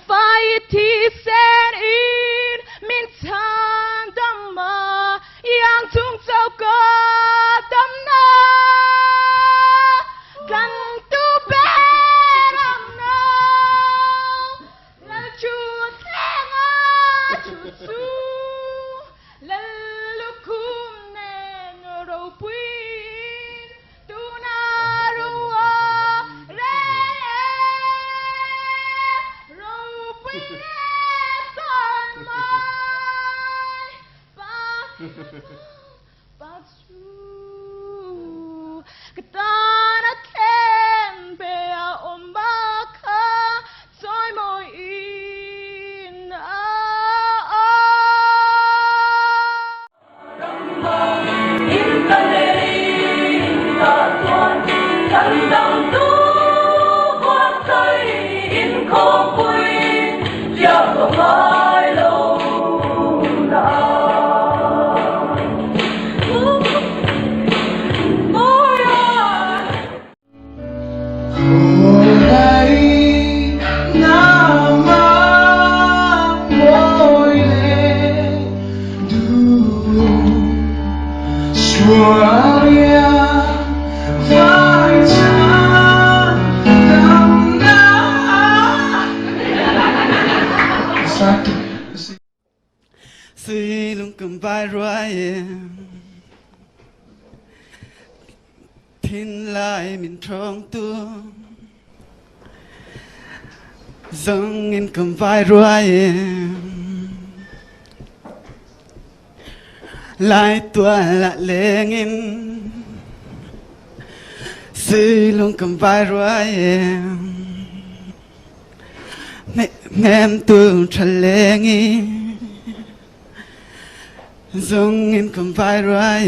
phai thi sen in min chan dam ma yang chung châu có tâm na gần tu bé ram na la chu thang a chu su la lu kum ne ro puin tu na ro re ro puin son mai ba chu katana ken be a omba kha soi moi in suy lung cầm vai ruồi thiên lại mình trong tu dâng in cầm vai ruồi lại tua lại lên in suy lung cầm vai ruồi em tu chân lên in dâng in cầm vai ruồi